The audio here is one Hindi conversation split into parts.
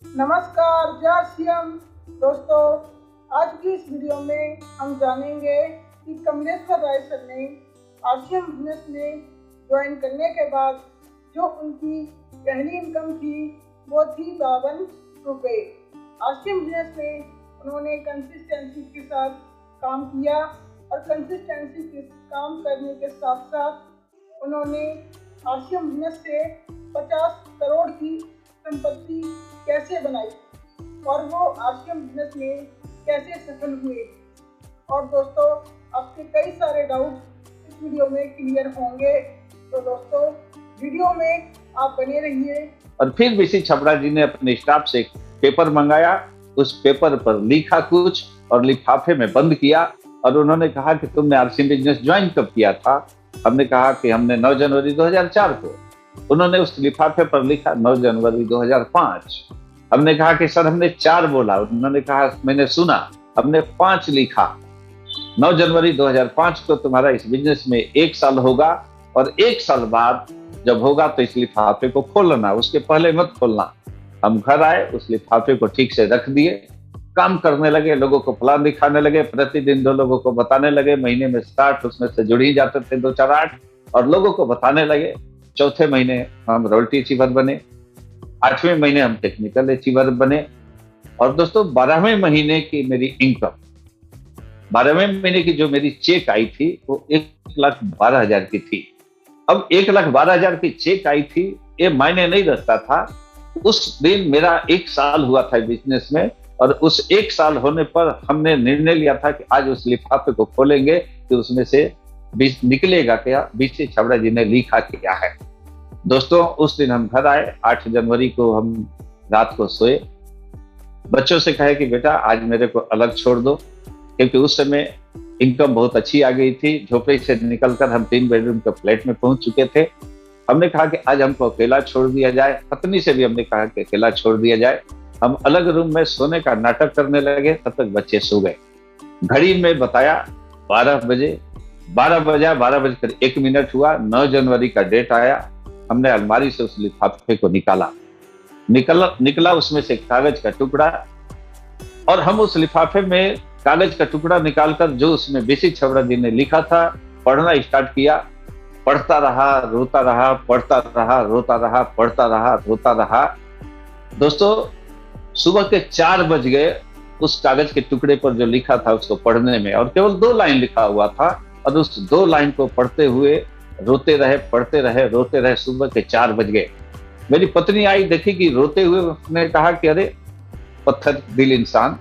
नमस्कार, जय श्याम दोस्तों। आज की इस वीडियो में हम जानेंगे कि कमलेश्वर राय सर ने आरसीएम बिजनेस में ज्वाइन करने के बाद जो उनकी पहली इनकम थी वो थी 52 रुपये। आरसीएम बिजनेस में उन्होंने कंसिस्टेंसी के साथ काम किया और कंसिस्टेंसी के काम करने के साथ साथ उन्होंने आरसीएम बिजनेस से 50 करोड़ की संपत्ति कैसे बनाई और वो आरसीएम बिजनेस में कैसे सफल हुए। और दोस्तों, आपके कई सारे डाउट्स इस वीडियो में क्लियर होंगे, तो दोस्तों वीडियो में आप बने रहिए। और फिर बीसी छबड़ा जी ने अपने स्टाफ से एक पेपर मंगाया, उस पेपर पर लिखा कुछ और लिफाफे में बंद किया और उन्होंने कहा कि तुमने आरसीएम बिजनेस ज्वाइन कब किया था। हमने कहा कि हमने 9 जनवरी 2004 को। उन्होंने उस लिफाफे पर लिखा 9 जनवरी 2005। हमने कहा कि सर हमने 4 बोला। उन्होंने कहा मैंने सुना, हमने 5 लिखा। 9 जनवरी 2005 को तुम्हारा इस बिजनेस में 1 साल होगा और 1 साल बाद जब होगा तो इस लिफाफे को खोलना, उसके पहले मत खोलना। हम घर आए, उस लिफाफे को ठीक से रख दिए, काम करने लगे, लोगों को प्लान दिखाने लगे, प्रतिदिन 2 लोगों को बताने लगे। महीने में 60, उसमें से जुड़ ही जाते थे 2, 4, 8 और लोगों को बताने लगे। चौथे महीने हम रॉयल्टी अचीवर बने, 8वें महीने हम टेक्निकल अचीवर बने। और दोस्तों 12वें महीने की मेरी इनकम, 12वें महीने की जो मेरी चेक आई थी वो 1,12,000 की थी। अब 1,12,000 की चेक आई थी, ये मायने नहीं रखता था। उस दिन मेरा 1 साल हुआ था बिजनेस में और उस 1 साल होने पर हमने निर्णय लिया था कि आज उस लिफाफे को खोलेंगे कि उसमें से निकलेगा क्या, बीसी छबड़ा जी ने लिखा क्या है। दोस्तों उस दिन हम घर आए, 8 जनवरी को हम रात को सोए, बच्चों से कहे कि बेटा आज मेरे को अलग छोड़ दो, क्योंकि उस समय इनकम बहुत अच्छी आ गई थी। झोपड़ी से निकलकर हम 3 बेडरूम के फ्लैट में पहुंच चुके थे। हमने कहा कि आज हमको अकेला छोड़ दिया जाए। पत्नी से भी हमने कहा कि अकेला छोड़ दिया जाए। हम अलग रूम में सोने का नाटक करने लगे, तब तक बच्चे सो गए। घड़ी में बताया 12 बजे, 12 बजा, 12 बजकर 1 मिनट हुआ। 9 जनवरी का डेट आया। हमने अलमारी से उस लिफाफे को निकला उसमें से कागज का टुकड़ा, और हम उस लिफाफे में कागज का टुकड़ा निकालकर जो उसमें बीसी छबड़ा जी ने लिखा था पढ़ना स्टार्ट किया। पढ़ता रहा, रोता रहा, पढ़ता रहा, रोता रहा, पढ़ता रहा, रोता रहा। दोस्तों सुबह के 4 बज गए उस कागज के टुकड़े पर जो लिखा था उसको पढ़ने में, और केवल 2 लाइन लिखा हुआ था और उस 2 लाइन को पढ़ते हुए रोते रहे, पढ़ते रहे, रोते रहे। सुबह के 4 बज गए। मेरी पत्नी आई, देखी कि रोते हुए, उसने कहा कि अरे पत्थर दिल इंसान,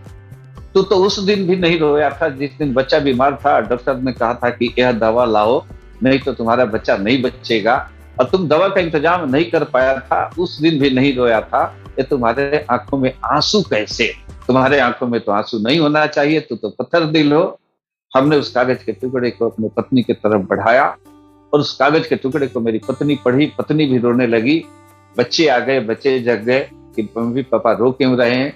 तू तो उस दिन भी नहीं रोया था जिस दिन बच्चा बीमार था। डॉक्टर ने कहा था कि यह दवा लाओ, नहीं तो तुम्हारा बच्चा नहीं बचेगा, और तुम दवा का इंतजाम नहीं कर पाया था, उस दिन भी नहीं रोया था। ये तुम्हारे आंखों में आंसू कैसे? तुम्हारे आंखों में तो आंसू नहीं होना चाहिए, तू तो पत्थर दिल हो। हमने उस कागज के टुकड़े को अपनी पत्नी की तरफ बढ़ाया और उस कागज के टुकड़े को मेरी पत्नी पढ़ी। पत्नी भी रोने लगी। बच्चे आ गए, बच्चे जग गए कि मम्मी पापा रो क्यों रहे हैं।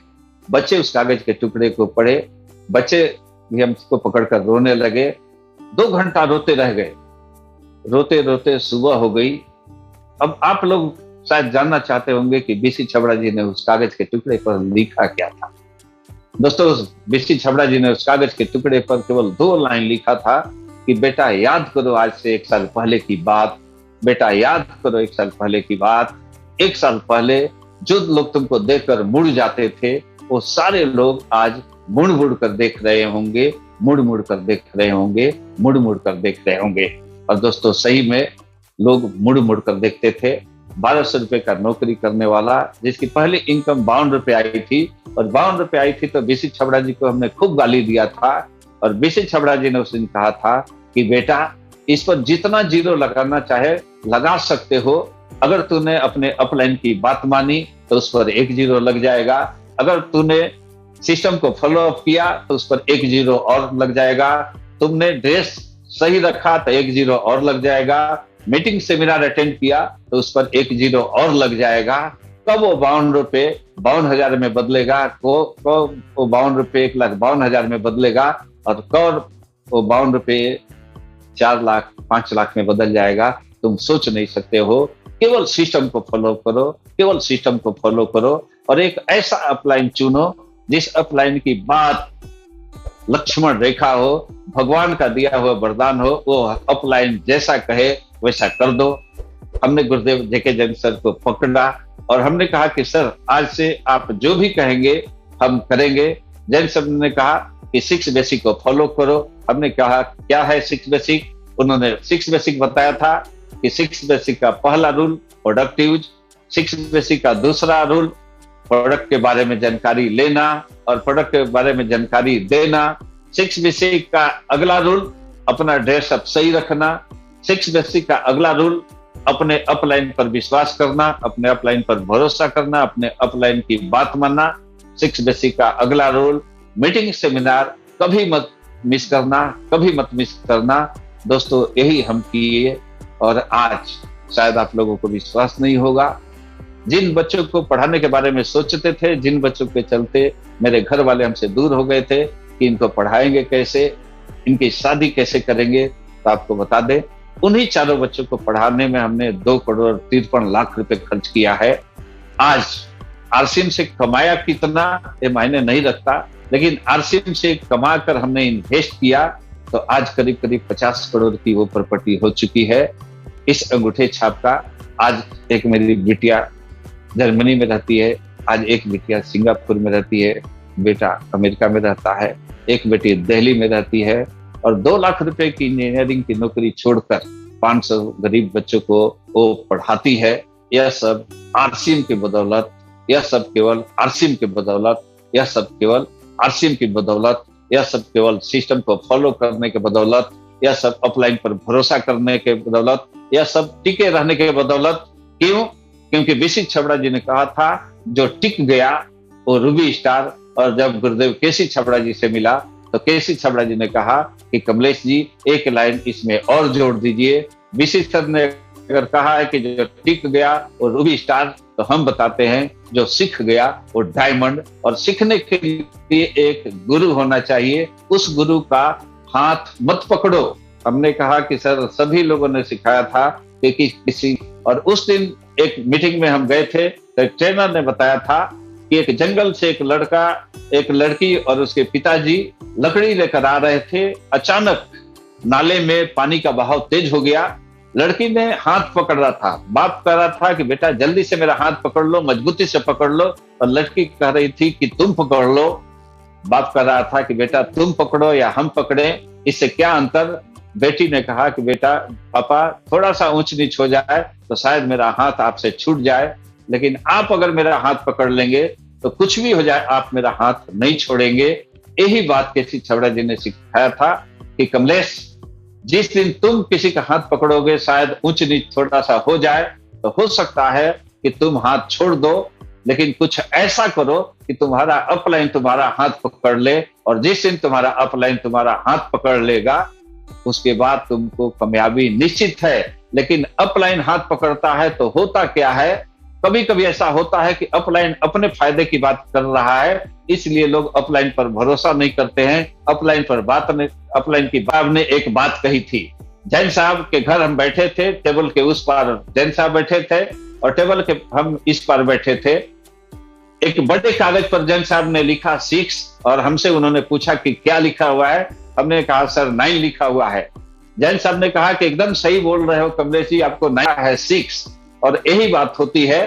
बच्चे उस कागज के टुकड़े को पढ़े, बच्चे भी हमको पकड़कर रोने लगे। 2 घंटा रोते रह गए। रोते रोते सुबह हो गई। अब आप लोग शायद जानना चाहते होंगे कि बीसी छबड़ा जी ने उस कागज के टुकड़े पर लिखा क्या था। दोस्तों बीसी छबड़ा जी ने उस कागज के टुकड़े पर केवल 2 लाइन लिखा था कि बेटा याद करो आज से 1 साल पहले की बात। बेटा याद करो 1 साल पहले की बात। 1 साल पहले जो लोग तुमको देखकर मुड़ जाते थे वो सारे लोग आज मुड़ मुड़ कर देख रहे होंगे, मुड़ मुड़ कर देख रहे होंगे, मुड़ मुड़ कर देख रहे होंगे। और दोस्तों सही में लोग मुड़ मुड़ कर देखते थे। 1200 रुपए का नौकरी करने वाला, जिसकी पहली इनकम 52 रुपए आई थी, और 52 रुपए आई थी तो बीसी छबड़ा जी को हमने खूब गाली दिया था। और बीसी छबड़ा जी ने उस दिन कहा था कि बेटा इस पर जितना जीरो लगाना चाहे लगा सकते हो। अगर तूने अपने अपलाइन की बात मानी तो उस पर 1 जीरो लग जाएगा। अगर तूने सिस्टम को फॉलो अप किया तो उस पर 1 जीरो और लग जाएगा। तुमने ड्रेस सही रखा तो 1 जीरो और लग जाएगा। मीटिंग सेमिनार अटेंड किया तो उस पर 1 जीरो और लग जाएगा। कब वो 52 रुपए 52,000 में बदलेगा, वो 52 रुपए 1,52,000 में बदलेगा, और कब वो 52 रुपए 4 लाख 5 लाख में बदल जाएगा, तुम सोच नहीं सकते हो। केवल सिस्टम को फॉलो करो, केवल सिस्टम को फॉलो करो। और एक ऐसा अपलाइन चुनो जिस अपलाइन की बात लक्ष्मण रेखा हो, भगवान का दिया हुआ वरदान हो, वो अपलाइन जैसा कहे वैसा कर दो। हमने गुरुदेव जेके जैन सर को पकड़ा और हमने कहा कि सर आज से आप जो भी कहेंगे हम करेंगे। जैन सर ने कहा कि 6 बेसिक को फॉलो करो। हमने कहा क्या है 6 बेसिक? उन्होंने 6 बेसिक बताया था कि 6 बेसिक का पहला रूल प्रोडक्ट यूज, 6 बेसिक का दूसरा रूल प्रोडक्ट के बारे में जानकारी लेना और प्रोडक्ट के बारे में जानकारी देना। 6 बेसिक का अगला रूल अपना ड्रेसअप सही रखना। 6 बेसिक का अगला रूल अपने अपलाइन पर विश्वास करना, अपने अपलाइन पर भरोसा करना, अपने अपलाइन की बात मानना। 6 बेसिक का अगला रूल मीटिंग सेमिनार कभी मत मिस करना, कभी मत मिस करना। दोस्तों यही हम किए और आज शायद आप लोगों को विश्वास नहीं होगा, जिन बच्चों को पढ़ाने के बारे में सोचते थे, जिन बच्चों के चलते मेरे घर वाले हमसे दूर हो गए थे कि इनको पढ़ाएंगे कैसे, इनकी शादी कैसे करेंगे, तो आपको बता दें उन्हीं चारों बच्चों को पढ़ाने में हमने 2 करोड़ 53 लाख रुपए खर्च किया है। आज आरसीएम से कमाया कितना ये मायने नहीं रखता, लेकिन आरसीएम से कमा कर हमने इन्वेस्ट किया तो आज करीब करीब 50 करोड़ की वो प्रॉपर्टी हो चुकी है। इस अंगूठे छाप का आज एक मेरी बिटिया जर्मनी में रहती है, आज एक बिटिया सिंगापुर में रहती है, बेटा अमेरिका में रहता है, एक बेटी दिल्ली में रहती है और 2 लाख रुपए की इंजीनियरिंग की नौकरी छोड़कर 500 गरीब बच्चों को वो पढ़ाती है। यह सब आरसीएम की बदौलत, यह सब केवल आरसीएम की बदौलत, यह सब केवल आरसीएम की बदौलत, यह सब केवल सिस्टम को फॉलो करने के बदौलत, यह सब अपलाइन पर भरोसा करने के बदौलत, यह सब टिके रहने के बदौलत। क्यों? क्योंकि बीसी छबड़ा जी ने कहा था जो टिक गया वो रूबी स्टार। और जब गुरुदेव केसी छबड़ा जी से मिला तो केसी छबड़ा जी ने कहा कि कमलेश जी एक लाइन इसमें और जोड़ दीजिए। बीसी सर ने अगर कहा है कि जो टिक गया वो रूबी स्टार, तो हम बताते हैं जो सीख गया वो डायमंड। और सीखने के लिए एक गुरु होना चाहिए, उस गुरु का हाथ मत पकड़ो। हमने कहा कि सर सभी लोगों ने सिखाया था कि किसी, और उस दिन एक मीटिंग में हम गए थे तो ट्रेनर ने बताया था कि एक जंगल से एक लड़का, एक लड़की और उसके पिताजी लकड़ी लेकर आ रहे थे। अचानक नाले में पानी का बहाव तेज हो गया। लड़की ने हाथ पकड़ रहा था, बाप कह रहा था कि बेटा जल्दी से मेरा हाथ पकड़ लो, मजबूती से पकड़ लो, और लड़की कह रही थी कि तुम पकड़ लो। बाप कह रहा था कि बेटा तुम पकड़ो या हम पकड़े, इससे क्या अंतर। बेटी ने कहा कि बेटा पापा थोड़ा सा ऊंच नीच हो जाए तो शायद मेरा हाथ आपसे छूट जाए, लेकिन आप अगर मेरा हाथ पकड़ लेंगे तो कुछ भी हो जाए आप मेरा हाथ नहीं छोड़ेंगे। यही बात केसी छबड़ा जी ने सिखाया था कि कमलेश जिस दिन तुम किसी का हाथ पकड़ोगे शायद ऊंच नीच थोड़ा सा हो जाए तो हो सकता है कि तुम हाथ छोड़ दो, लेकिन कुछ ऐसा करो कि तुम्हारा अपलाइन तुम्हारा हाथ पकड़ ले, और जिस दिन तुम्हारा अपलाइन तुम्हारा हाथ पकड़ लेगा उसके बाद तुमको कामयाबी निश्चित है। लेकिन अपलाइन हाथ पकड़ता है तो होता क्या है, कभी कभी ऐसा होता है कि अपलाइन अपने फायदे की बात कर रहा है, इसलिए लोग अपलाइन पर भरोसा नहीं करते हैं। अपलाइन की बाप ने एक बात कही थी। जैन साहब के घर हम बैठे थे, टेबल के उस पार जैन साहब बैठे थे और टेबल के हम इस पार बैठे थे। एक बड़े कागज पर जैन साहब ने लिखा 6 और हमसे उन्होंने पूछा कि क्या लिखा हुआ है। हमने कहा सर 9 लिखा हुआ है। जैन साहब ने कहा कि एकदम सही बोल रहे हो कमलेश जी, आपको 9 है 6। और यही बात होती है,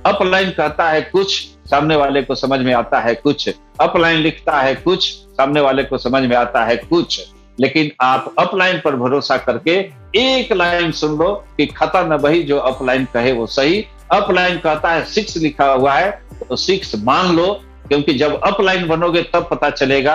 अपलाइन कहता है कुछ, सामने वाले को समझ में आता है कुछ, अपलाइन लिखता है कुछ, सामने वाले को समझ में आता है कुछ। लेकिन आप अपलाइन पर भरोसा करके एक लाइन सुन लो कि खता न बही जो अपलाइन कहे वो सही। अपलाइन कहता है 6 लिखा हुआ है तो 6 मान लो, क्योंकि जब अपलाइन बनोगे तब पता चलेगा